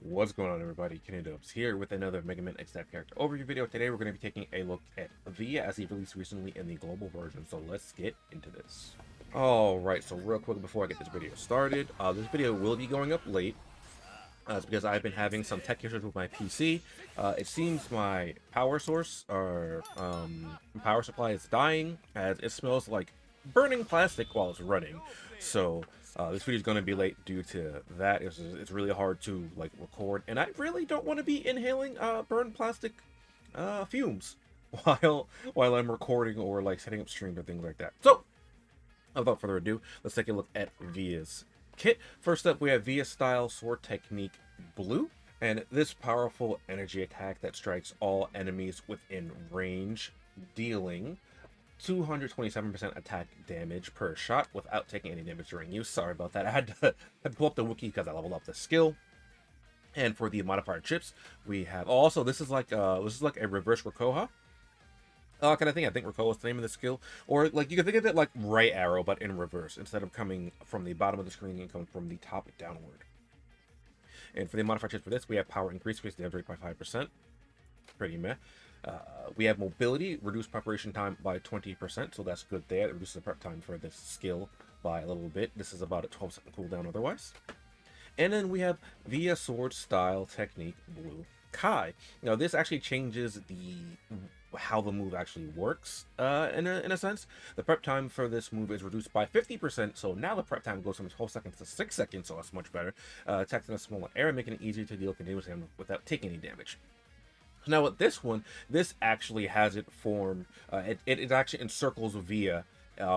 What's going on, everybody? TheKennyDubz here with another Mega Man X character overview video. Today we're going to be taking a look at ViA as he released recently in the global version, so let's get into this. Alright, so real quick before I get this video started, this video will be going up late. It's because I've been having some tech issues with my PC. It seems my power source, or power supply is dying, as it smells like burning plastic while it's running. So this video is going to be late due to that. It's really hard to record, and I really don't want to be inhaling burned plastic fumes while I'm recording or setting up streams or things like that. So without further ado, let's take a look at ViA's kit. First up, we have ViA Style Sword Technique Blue, and this powerful energy attack that strikes all enemies within range, dealing 227% attack damage per shot without taking any damage during use. Sorry about that. I had to pull up the wiki because I leveled up the skill. And for the modifier chips, we have also this is like a reverse Rakoha. Kind of thing. I think Rakoha is the name of the skill, or you can think of it like right arrow, but in reverse. Instead of coming from the bottom of the screen, it comes from the top downward. And for the modifier chips for this, we have power increase damage rate by 5%. Pretty meh. We have mobility, reduced preparation time by 20%, so that's good there. It reduces the prep time for this skill by a little bit. This is about a 12-second cooldown otherwise. And then we have ViA Sword Style Technique Blue Kai. Now this actually changes how the move actually works in a sense. The prep time for this move is reduced by 50%, so now the prep time goes from 12 seconds to 6 seconds, so that's much better. Attacks in a smaller area, making it easier to deal continuous damage without taking any damage. Now with this one, this actually has it formed, it actually encircles ViA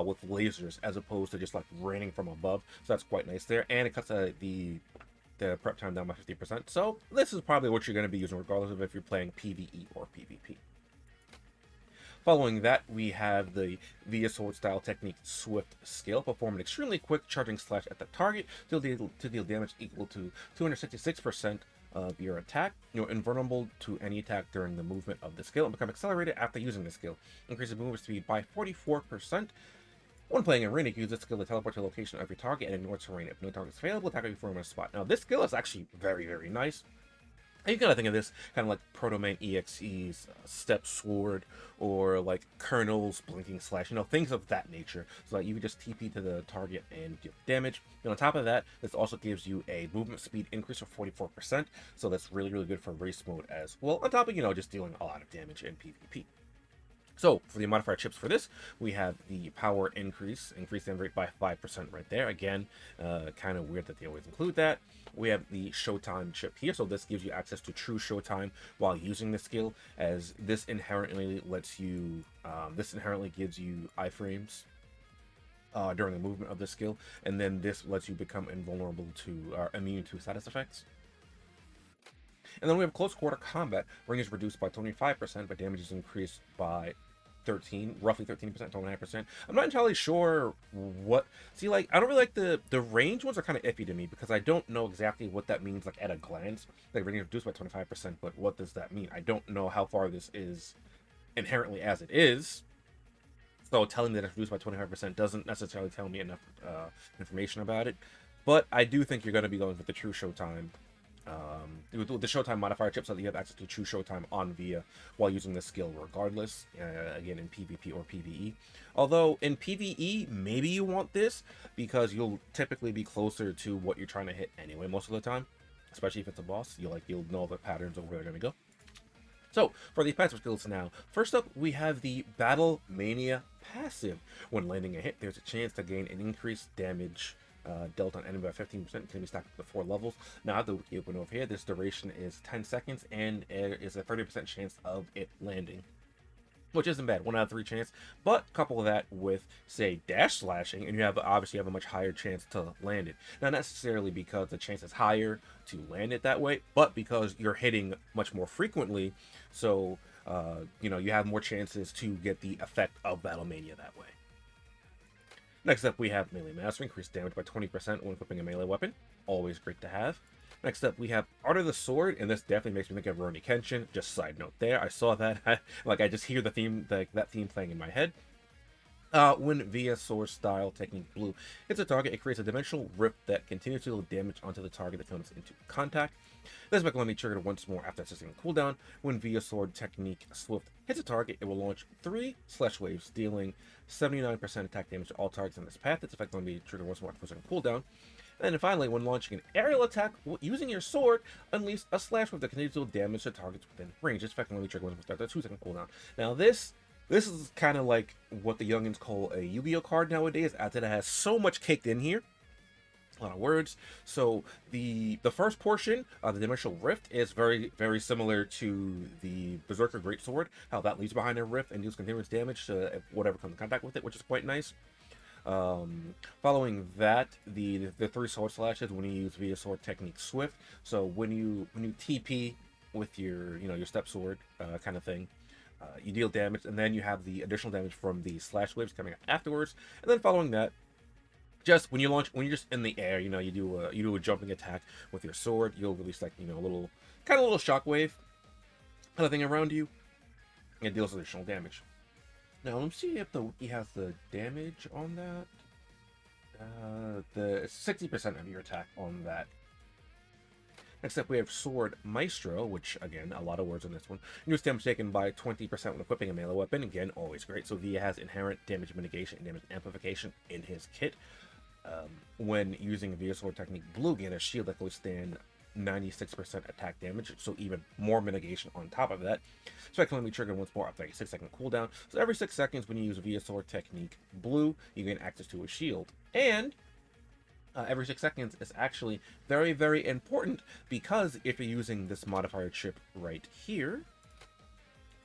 with lasers as opposed to just raining from above, so that's quite nice there, and it cuts the prep time down by 50%, so this is probably what you're going to be using regardless of if you're playing PvE or PvP. Following that, we have the ViA Sword Style Technique Swift skill. Perform an extremely quick charging slash at the target to deal damage equal to 266% of your attack. You're invulnerable to any attack during the movement of the skill and become accelerated after using the skill. Increases movement speed by 44%. When playing in arena, use this skill to teleport to the location of your target and ignore terrain. If no target is available, attack you from a spot. Now, this skill is actually very, very nice. You gotta think of this kind of like Proto Man EXE's Step Sword, or Colonel's Blinking Slash, things of that nature. So you can just TP to the target and deal damage. And on top of that, this also gives you a movement speed increase of 44%. So that's really, really good for race mode as well. On top of, just dealing a lot of damage in PvP. So for the modifier chips for this, we have the power increase damage rate by 5% right there. Again, kind of weird that they always include that. We have the Showtime chip here, so this gives you access to true Showtime while using the skill, as this inherently lets you, gives you iframes during the movement of the skill, and then this lets you become invulnerable to, immune to status effects. And then we have close quarter combat. Range is reduced by 25%, but damage is increased by roughly 13%, 29%. I'm not entirely sure what. See, I don't really like the range ones are kind of iffy to me because I don't know exactly what that means at a glance. Range is reduced by 25%, but what does that mean? I don't know how far this is inherently as it is. So telling me that it's reduced by 25% doesn't necessarily tell me enough information about it. But I do think you're going to be going with the true Showtime. With the Showtime modifier chip, so that you have access to true Showtime on ViA while using the skill regardless, again in PvP or PvE. Although in PvE, maybe you want this because you'll typically be closer to what you're trying to hit anyway most of the time, especially if it's a boss. You'll know the patterns of where they're going to go. So, for the passive skills now, first up, we have the Battle Mania passive. When landing a hit, there's a chance to gain an increased damage dealt on enemy by 15%, can be stacked up to 4 levels. Now, I have the wiki open over here. This duration is 10 seconds, and there is a 30% chance of it landing, which isn't bad. 1 out of 3 chance, but couple that with, say, dash slashing, and you obviously have a much higher chance to land it. Not necessarily because the chance is higher to land it that way, but because you're hitting much more frequently, so you have more chances to get the effect of Battle Mania that way. Next up, we have Melee Master, increased damage by 20% when equipping a melee weapon. Always great to have. Next up, we have Art of the Sword, and this definitely makes me think of Rurouni Kenshin. Just side note there, I saw that, I just hear the theme, that theme playing in my head. When ViA's sword style technique blue hits a target, it creates a dimensional rift that continues to deal damage onto the target that comes into contact. This effect will be triggered once more after a 6-second cooldown. When ViA's sword technique swift hits a target, it will launch 3 slash waves, dealing 79% attack damage to all targets in this path. This effect will be triggered once more after a 2-second cooldown. And then finally, when launching an aerial attack using your sword, unleash a slash wave that continues to deal damage to targets within range. This effect will be triggered once more after a 2-second cooldown. Now this is kind of like what the youngins call a Yu-Gi-Oh card nowadays, as it has so much caked in here. A lot of words. So the first portion of the Dimensional Rift is very similar to the Berserker Greatsword, how that leaves behind a rift and deals continuous damage to whatever comes in contact with it, which is quite nice. Following that, the 3 sword slashes when you use ViA's sword technique swift. So when you TP with your your step sword kind of thing, you deal damage, and then you have the additional damage from the slash waves coming afterwards. And then following that, just when you're just in the air, you do a jumping attack with your sword. You'll release like a little shockwave kind of thing around you. It deals additional damage. Now let me see if the wiki has the damage on that. The 60% of your attack on that. Next up, we have Sword Maestro, which, again, a lot of words on this one. Reduce damage taken by 20% when equipping a melee weapon. Again, always great. So ViA has inherent damage mitigation and damage amplification in his kit. When using ViA's sword technique blue, gain a shield that can withstand 96% attack damage, so even more mitigation on top of that. So that can only be triggered once more after a 6-second cooldown. So every 6 seconds when you use ViA's sword technique blue, you gain access to a shield. And every 6 seconds is actually very important, because if you're using this modifier chip right here,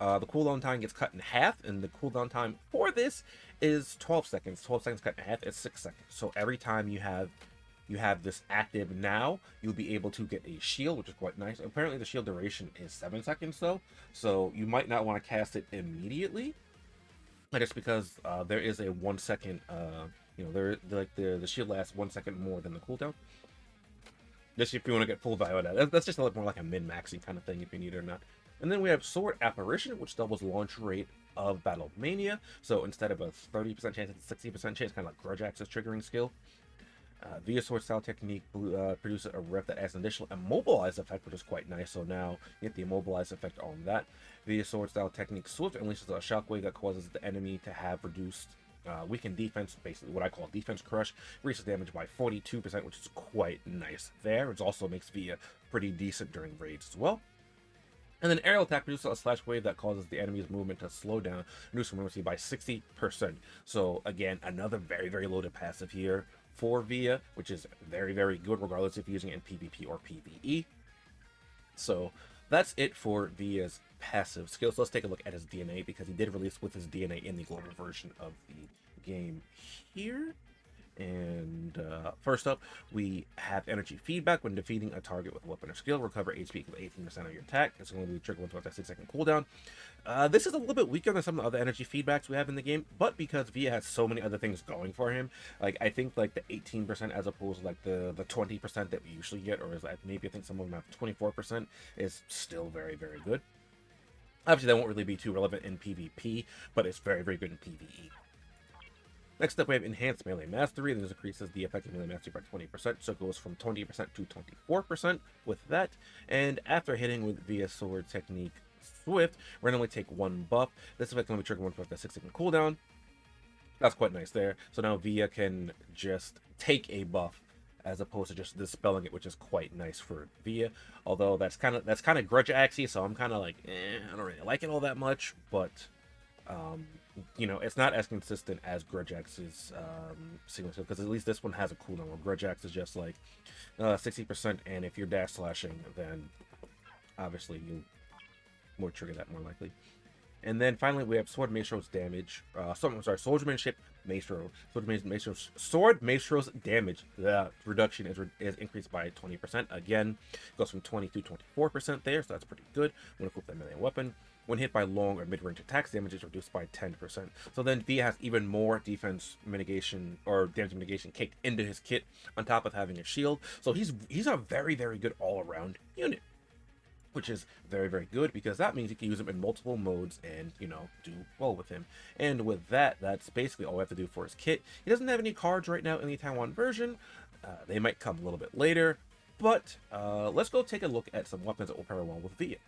the cooldown time gets cut in half, and the cooldown time for this is 12 seconds. 12 seconds cut in half is 6 seconds. So every time you have this active now, you'll be able to get a shield, which is quite nice. Apparently the shield duration is 7 seconds though, so you might not want to cast it immediately, just because there is a 1 second the shield lasts 1 second more than the cooldown. Just if you want to get full value of that. That's just a little more like a min-maxing kind of thing, if you need it or not. And then we have Sword Apparition, which doubles launch rate of Battle Mania. So instead of a 30% chance, it's a 60% chance, kind of like Grudge Axe's triggering skill. ViA's sword style technique produces a rift that adds an additional immobilize effect, which is quite nice. So now you get the immobilize effect on that. ViA's sword style technique swift unleashes a shockwave that causes the enemy to have reduced weakened defense, basically what I call defense crush. Increases damage by 42%, which is quite nice there. It also makes ViA pretty decent during raids as well. And then aerial attack produces a slash wave that causes the enemy's movement to slow down, reduce emergency by 60%. So again, another very loaded passive here for ViA, which is very good regardless if you're using it in PvP or PvE. So that's it for ViA's passive skills. So let's take a look at his DNA, because he did release with his DNA in the global version of the game here. And first up, we have energy feedback. When defeating a target with a weapon or skill, recover HP equal to 18% of your attack. It's going to be triggered once after a 6-second cooldown. This is a little bit weaker than some of the other energy feedbacks we have in the game, but because ViA has so many other things going for him, like I think like the 18% as opposed to like the 20% that we usually get, or is like maybe I think some of them have 24%, is still very good. Obviously, that won't really be too relevant in PvP, but it's very good in PvE. Next up, we have Enhanced Melee Mastery. This increases the effective melee mastery by 20%, so it goes from 20% to 24% with that. And after hitting with ViA's sword technique Swift, randomly take 1 buff. This effect can only be triggered once with a 6-second cooldown. That's quite nice there. So now ViA can just take a buff as opposed to just dispelling it, which is quite nice for ViA. Although that's kind of Grudge Axey, so I'm kind of like, I don't really like it all that much, but it's not as consistent as Grudge Axe's signature, because at least this one has a cooldown, where Grudge Axe is just like 60%, and if you're dash slashing, then obviously you will trigger that more likely. And then finally, we have Sword Maestro's damage. Swordsmanship Maestro. Sword Maestro's damage reduction is increased by 20%. Again, goes from 20 to 24% there, so that's pretty good when equipped with a melee weapon. When hit by long or mid-range attacks, damage is reduced by 10%. So then ViA has even more defense mitigation or damage mitigation caked into his kit, on top of having a shield. So he's a very good all-around unit. which is very, very good because that means you can use him in multiple modes and, you know, do well with him. And with that, that's basically all we have to do for his kit. He doesn't have any cards right now in the Taiwan version. They might come a little bit later, but let's go take a look at some weapons that will pair well with VIA.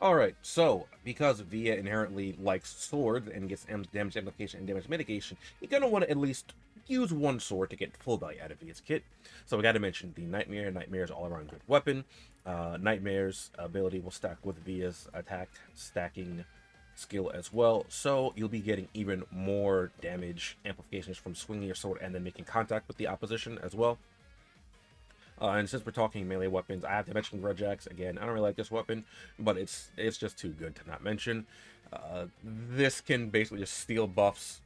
Alright, so because VIA inherently likes swords and gets damage amplification and damage mitigation, you're going to want to at least use one sword to get full value out of VIA's kit. So we got to mention the Nightmare. Nightmare is all around good weapon. Nightmare's ability will stack with VIA's attack stacking skill as well, so you'll be getting even more damage amplifications from swinging your sword and then making contact with the opposition as well. And since we're talking melee weapons, I have to mention Grudge Axe again. I don't really like this weapon, but it's just too good to not mention. This can basically just steal buffs.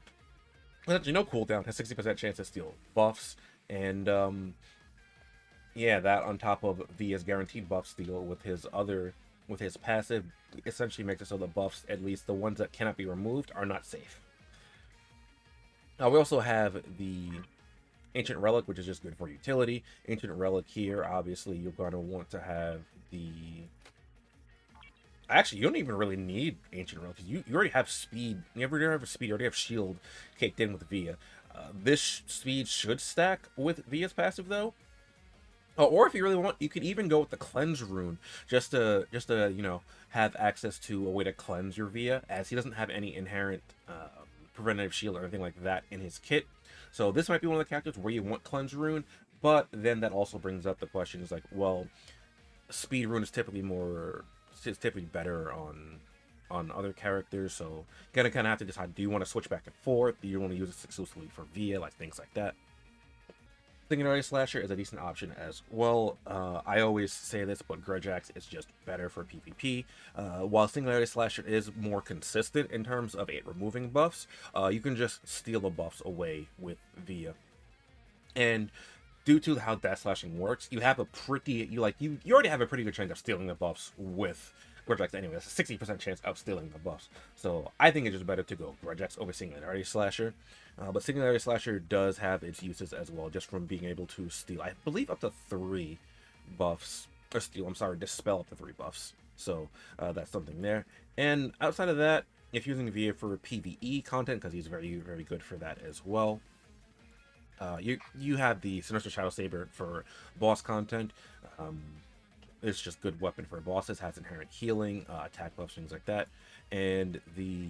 There's actually no cooldown, has 60% chance to steal buffs, and yeah, that on top of VIA's guaranteed buff steal with his passive, essentially makes it so the buffs, at least the ones that cannot be removed, are not safe. We also have the Ancient Relic, which is just good for utility. Ancient Relic here, obviously, you're going to want to have the... Actually, you don't even really need Ancient Relic, because you already have speed. You already have speed, you already have shield caked in with VIA. This speed should stack with VIA's passive, though. Or if you really want, you could even go with the Cleanse Rune, just to you know, have access to a way to cleanse your VIA, as he doesn't have any inherent preventative shield or anything like that in his kit. So this might be one of the characters where you want Cleanse Rune, but then that also brings up the question is like, well, Speed Rune is typically better on other characters, so you're gonna kind of have to decide, do you want to switch back and forth? Do you want to use it exclusively for VIA, like things like that? Singularity Slasher is a decent option as well. I always say this, but Grudge Axe is just better for PvP. While Singularity Slasher is more consistent in terms of it removing buffs, you can just steal the buffs away with VIA. And due to how Death Slashing works, you have a you already have a pretty good chance of stealing the buffs with Grudge Axe anyway. That's a 60% chance of stealing the buffs. So I think it's just better to go Grudge Axe over Singularity Slasher. But Singularity Slasher does have its uses as well, just from being able to steal, I believe, up to 3 buffs. Or steal, I'm sorry, dispel up to 3 buffs. So that's something there. And outside of that, if you're using VIA for PvE content, because he's very, very good for that as well, you have the Sinister Shadow Saber for boss content. It's just good weapon for bosses, has inherent healing, attack buffs, things like that. And the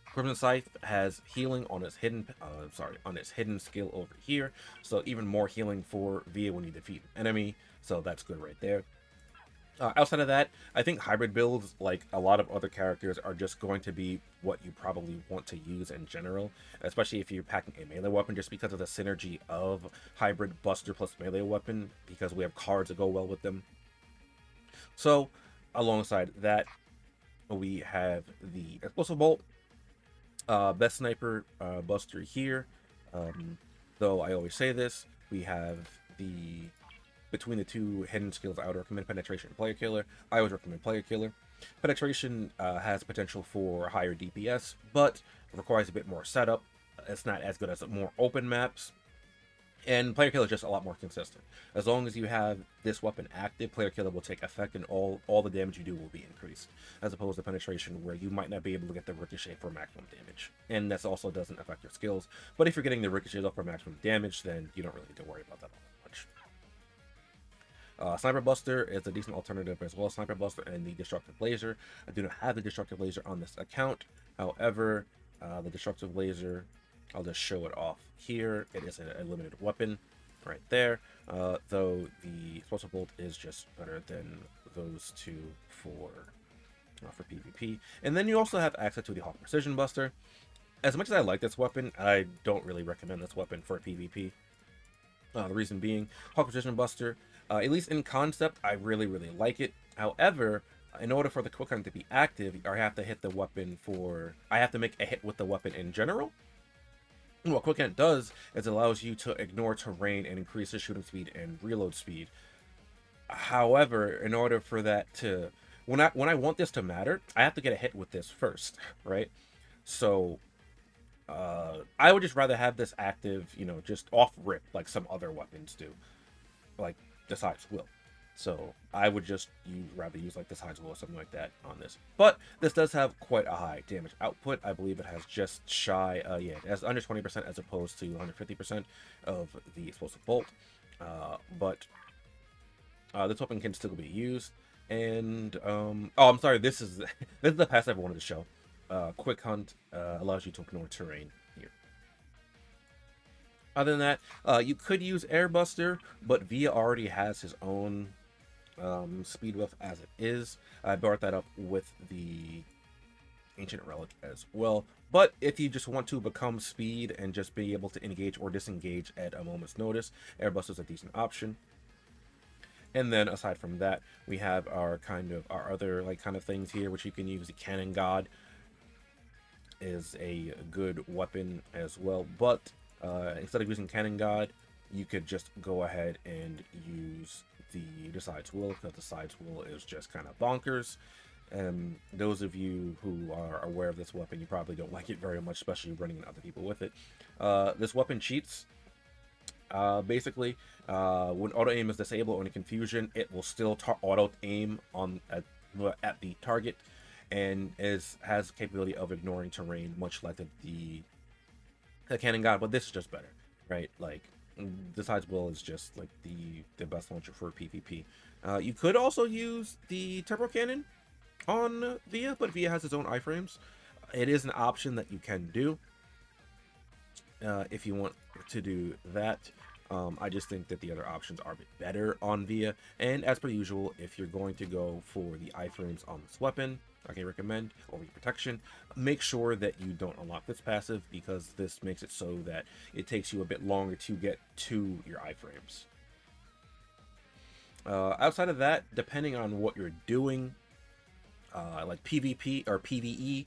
Crimson Scythe has healing on its hidden skill over here, so even more healing for VIA when you defeat an enemy, so that's good right there. Outside of that, I think hybrid builds, like a lot of other characters, are just going to be what you probably want to use in general, especially if you're packing a melee weapon, just because of the synergy of hybrid buster plus melee weapon, because we have cards that go well with them. So, alongside that, we have the Explosive Bolt. Best sniper buster here, though I always say this, we have between the two hidden skills, I would recommend Penetration and Player Killer. I always recommend Player Killer. Penetration has potential for higher DPS, but requires a bit more setup. It's not as good as more open maps. And Player Killer is just a lot more consistent. As long as you have this weapon active, Player Killer will take effect, and all the damage you do will be increased, as opposed to Penetration, where you might not be able to get the Ricochet for maximum damage. And this also doesn't affect your skills. But if you're getting the Ricochets off for maximum damage, then you don't really need to worry about that all that much. Sniper Buster is a decent alternative as well. Sniper Buster and the Destructive Laser. I do not have the Destructive Laser on this account. However, the Destructive Laser, I'll just show it off here. It is a limited weapon right there, though the Explosive Bolt is just better than those two for PvP. And then you also have access to the Hawk Precision Buster. As much as I like this weapon, I don't really recommend this weapon for PvP. The reason being, Hawk Precision Buster, at least in concept, I really, really like it. However, in order for the Quick Hunt to be active, I have to hit the weapon I have to make a hit with the weapon in general. What Quick Hunt does is it allows you to ignore terrain and increase the shooting speed and reload speed. However, in order for that to... When I want this to matter, I have to get a hit with this first, right? So, I would just rather have this active, you know, just off rip, like some other weapons do. Like, Decides Will. So I would just rather use like the sides will or something like that on this. But this does have quite a high damage output. I believe it has just shy, yeah, it has under 20% as opposed to 150% of the explosive bolt. But this weapon can still be used. And oh, I'm sorry, this is this is the passive I wanted to show. Quick Hunt allows you to ignore terrain here. Other than that, you could use Airbuster, but VIA already has his own speed buff as it is. I brought that up with the Ancient Relic as well. But if you just want to become speed and just be able to engage or disengage at a moment's notice, Airbuster is a decent option. And then aside from that, we have our other like kind of things here, which you can use. The Cannon God is a good weapon as well, but instead of using Cannon God, you could just go ahead and use the Decide's Will, because Decide's Will is just kind of bonkers. And those of you who are aware of this weapon, you probably don't like it very much, especially running other people with it. This weapon cheats. Basically, when auto aim is disabled or in confusion, it will still auto aim on at the target, and has the capability of ignoring terrain, much like the Cannon God. But this is just better, right? Like, Decide's Will is just like the best launcher for PvP. You could also use the Turbo Cannon on VIA, but VIA has its own iframes. It is an option that you can do if you want to do that. I just think that the other options are a bit better on VIA, and as per usual, if you're going to go for the iframes on this weapon, I can recommend over protection, make sure that you don't unlock this passive, because this makes it so that it takes you a bit longer to get to your iframes. Outside of that, depending on what you're doing, like PvP or PvE,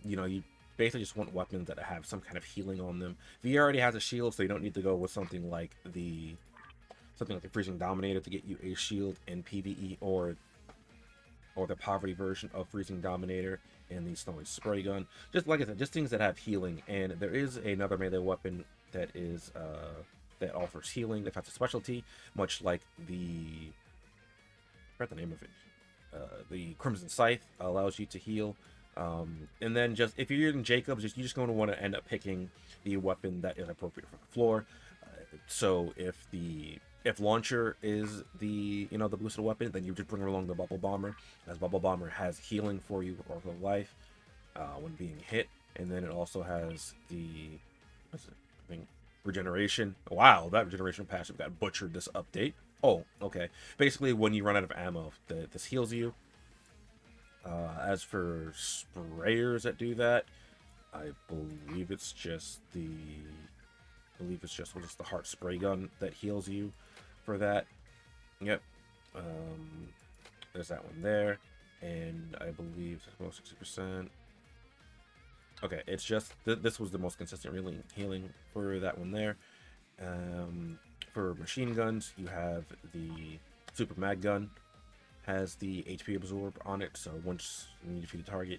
you know, you basically just want weapons that have some kind of healing on them. VIA already has a shield, so you don't need to go with something like the Freezing Dominator to get you a shield in PvE, or the poverty version of Freezing Dominator and the Snowy Spray Gun. Just like I said, just things that have healing. And there is another melee weapon that is that offers healing, that has a specialty, much like I forgot the name of it. The Crimson Scythe allows you to heal. And then just if you're using Jakob's, you're just going to want to end up picking the weapon that is appropriate for the floor. So if Launcher is the boosted weapon, then you just bring along the Bubble Bomber, as Bubble Bomber has healing for you for Oracle of Life when being hit, and then it also has the regeneration. Wow, that regeneration passive got butchered this update. Oh, okay. Basically, when you run out of ammo, this heals you. As for sprayers that do that, I believe it's just the Heart Spray Gun that heals you for that. Yep. There's that one there, and I believe it's about 60%. Okay, it's just this was the most consistent healing for that one there. For machine guns, you have the Super Mag Gun. Has the HP absorb on it, so once you need to feed the target,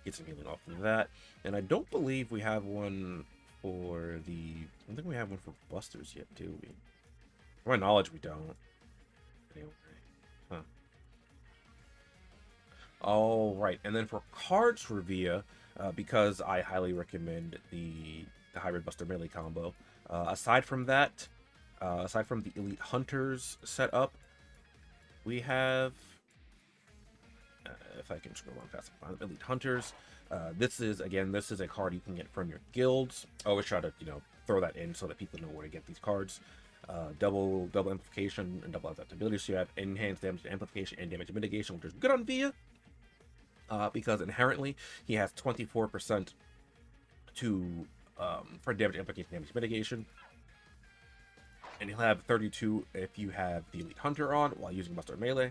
get some healing off of that. And I don't believe we have one for I don't think we have one for Busters yet, do we? To my knowledge, we don't. Anyway, huh. All right, and then for cards for VIA, because I highly recommend the Hybrid Buster melee combo. Aside from that, aside from the Elite Hunters setup, we have, if I can scroll on fast, Elite Hunters. This is a card you can get from your guilds. I always try to throw that in so that people know where to get these cards. Double amplification and double adaptability. So you have enhanced damage amplification and damage mitigation, which is good on VIA, because inherently he has 24% for damage amplification, damage mitigation. And you'll have 32 if you have the Elite Hunter on while using Buster Melee.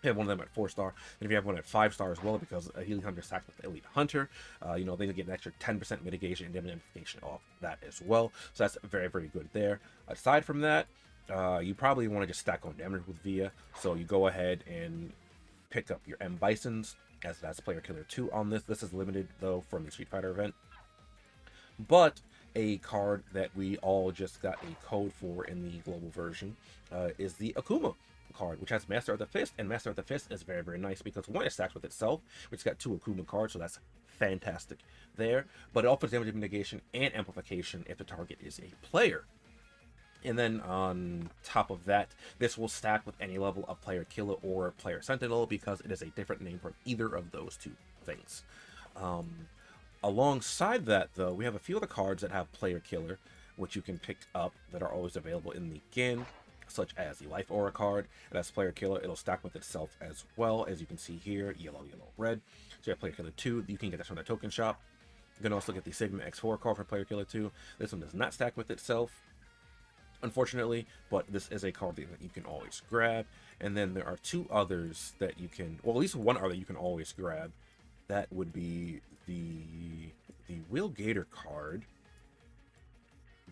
You have one of them at 4-star, and if you have one at 5-star as well, because a Healing Hunter stacks with the Elite Hunter, then you'll get an extra 10% mitigation and damage amplification off that as well. So that's very, very good there. Aside from that, you probably want to just stack on damage with VIA. So you go ahead and pick up your M Bisons, as Player Killer 2 on this. This is limited though from the Street Fighter event. But a card that we all just got a code for in the global version is the Akuma card, which has Master of the Fist, and Master of the Fist is very, very nice because one, it stacks with itself, which has got 2 Akuma cards, so that's fantastic there, but it offers damage mitigation and amplification if the target is a player. And then on top of that, this will stack with any level of player killer or player sentinel because it is a different name for either of those 2 things. Alongside that, though, we have a few of the cards that have player killer, which you can pick up that are always available in the GIN, such as the Life Aura card. And as player killer, it'll stack with itself as well, as you can see here, yellow, yellow, red. So you have player killer 2, you can get this from the token shop. You can also get the Sigma X4 card for player killer 2. This one does not stack with itself, unfortunately, but this is a card that you can always grab. And then there are 2 others that you can, well, at least one other you can always grab. That would be the Will Gator card,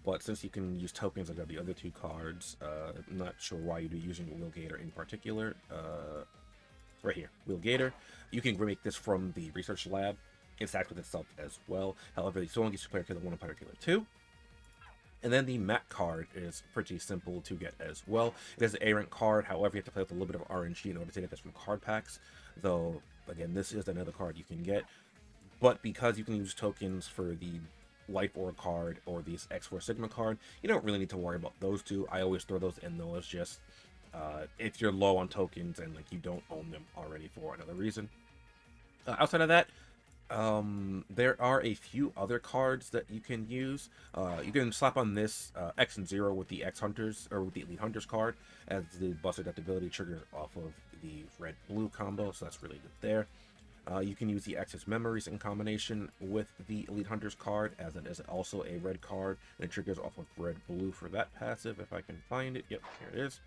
but since you can use tokens, I got the other 2 cards. I'm not sure why you'd be using Will Gator in particular. Right here, Will Gator. You can remake this from the research lab. It stacks with itself as well. However, the still only gets player killer 1 and player killer 2. And then the Mac card is pretty simple to get as well. It is an A rank card, however, you have to play with a little bit of RNG in order to get this from card packs. Though, again, this is another card you can get. But because you can use tokens for the Life Aura card or the X4 Sigma card, you don't really need to worry about those 2. I always throw those in though as just if you're low on tokens and like you don't own them already for another reason. Outside of that, there are a few other cards that you can use. You can slap on this X and 0 with the X Hunters, or with the Elite Hunters card, as the Bust Adaptability triggers off of the red-blue combo, so that's really good there. You can use the Access Memories in combination with the Elite Hunters card, as it is also a red card, and it triggers off of red-blue for that passive, if I can find it. Yep, here it is.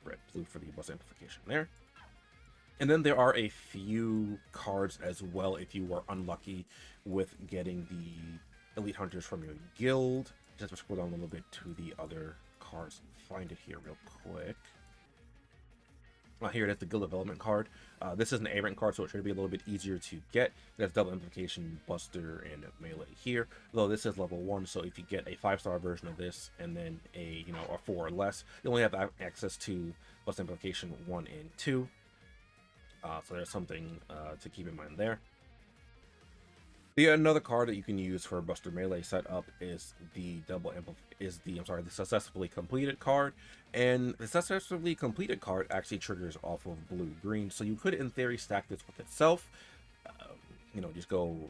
Red-blue for the Bust Amplification there. And then there are a few cards as well if you are unlucky with getting the Elite Hunters from your guild. Just scroll down a little bit to the other cards and find it here real quick. Here it is, the Guild Development card. This is an A rank card, so it should be a little bit easier to get. That's double amplification, buster, and melee here. Though this is level 1, so if you get a 5-star version of this and then a a 4 or less, you only have access to bust amplification 1 and 2. So there's something to keep in mind there. Another card that you can use for Buster Melee setup is the the successfully completed card, and the successfully completed card actually triggers off of blue-green. So you could, in theory, stack this with itself. Just go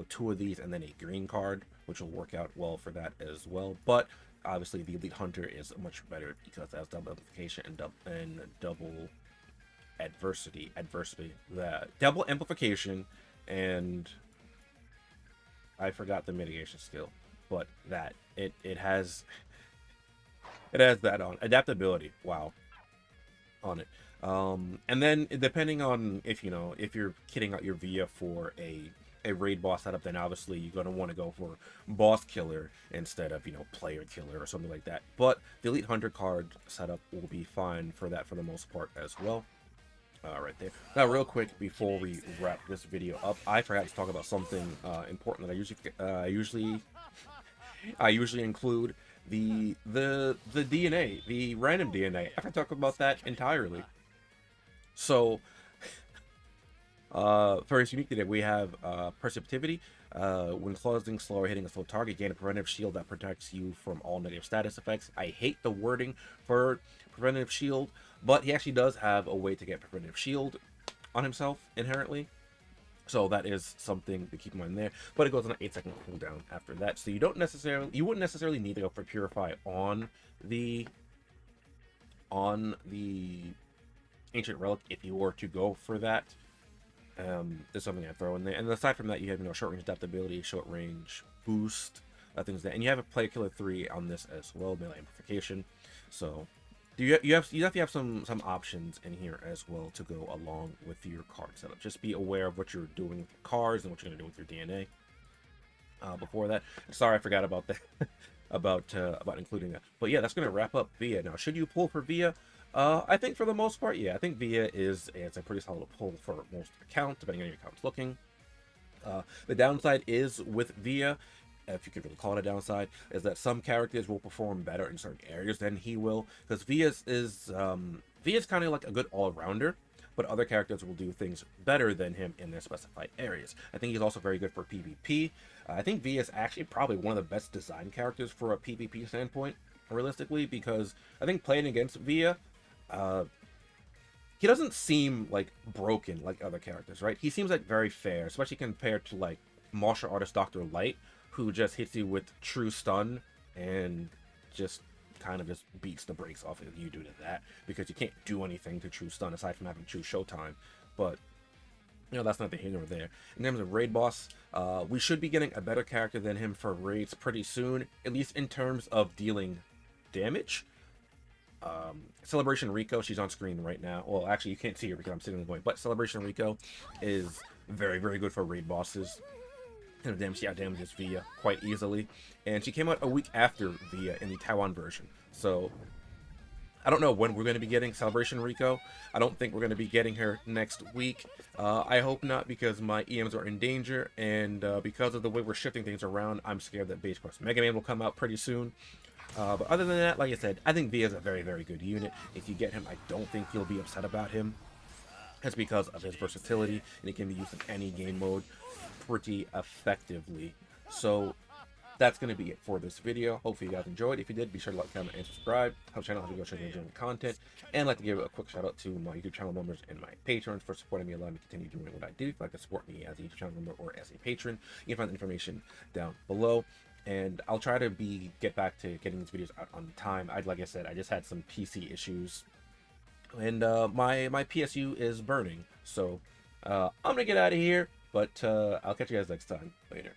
2 of these and then a green card, which will work out well for that as well. But obviously, the Elite Hunter is much better because it has double amplification and double adversity. That double amplification and I forgot the mitigation skill, but that it has that on adaptability. Wow, on it. And then depending on if you're kitting out your VIA for a raid boss setup, then obviously you're going to want to go for boss killer instead of player killer or something like that. But the Elite Hunter card setup will be fine for that for the most part as well. Right there. Now, real quick before we wrap this video up, I forgot to talk about something important that I usually include the DNA, the random DNA. I forgot to talk about that entirely. So, for its unique DNA, we have Perceptivity. When closing slow or hitting a slow target, gain a preventive shield that protects you from all negative status effects. I hate the wording for preventive shield, but he actually does have a way to get preventive shield on himself inherently. So that is something to keep in mind there. But it goes on an 8-second cooldown after that. So you wouldn't necessarily need to go for Purify on the Ancient Relic if you were to go for that. There's something I throw in there, and aside from that, you have short range adaptability, short range boost, things like that, and you have a player killer 3 on this as well, melee amplification. So you definitely have some options in here as well to go along with your card setup. Just be aware of what you're doing with your cards and what you're going to do with your DNA. Before that, sorry I forgot about that about including that. But yeah, that's going to wrap up VIA. Now, should you pull for VIA? I think for the most part, yeah. I think VIA is a pretty solid pull for most accounts, depending on your account's looking. The downside is with VIA, if you could really call it a downside, is that some characters will perform better in certain areas than he will, because ViA's kind of like a good all-rounder, but other characters will do things better than him in their specified areas. I think he's also very good for PvP. I think ViA is actually probably one of the best designed characters for a PvP standpoint, realistically, because I think playing against ViA, he doesn't seem like broken like other characters, right? He seems like very fair, especially compared to like martial artist Dr. Light, who just hits you with true stun and just kind of just beats the brakes off of you due to that, because you can't do anything to true stun aside from having true showtime. But you know, that's not the here nor there. In terms of raid boss, we should be getting a better character than him for raids pretty soon, at least in terms of dealing damage. Celebration Rico, she's on screen right now. Well, actually, you can't see her because I'm sitting in the way, but Celebration Rico is very, very good for raid bosses. And she outdamages ViA quite easily. And she came out a week after ViA in the Taiwan version. So, I don't know when we're going to be getting Celebration Rico. I don't think we're going to be getting her next week. I hope not, because my EMs are in danger. And because of the way we're shifting things around, I'm scared that Base Quest Mega Man will come out pretty soon. But other than that, like I said, I think ViA is a very, very good unit. If you get him, I don't think you'll be upset about him. That's because of his versatility, and he can be used in any game mode pretty effectively. So that's going to be it for this video. Hopefully you guys enjoyed. If you did, be sure to like, comment, and subscribe. Help channel, help me go share your content. And I'd like to give a quick shout out to my YouTube channel members and my patrons for supporting me, allowing me to continue doing what I do. If you'd like to support me as a YouTube channel member or as a patron, you can find the information down below. And I'll try to get back to getting these videos out on time. Like I said, I just had some PC issues, and my PSU is burning. So I'm gonna get out of here, but I'll catch you guys next time. Later.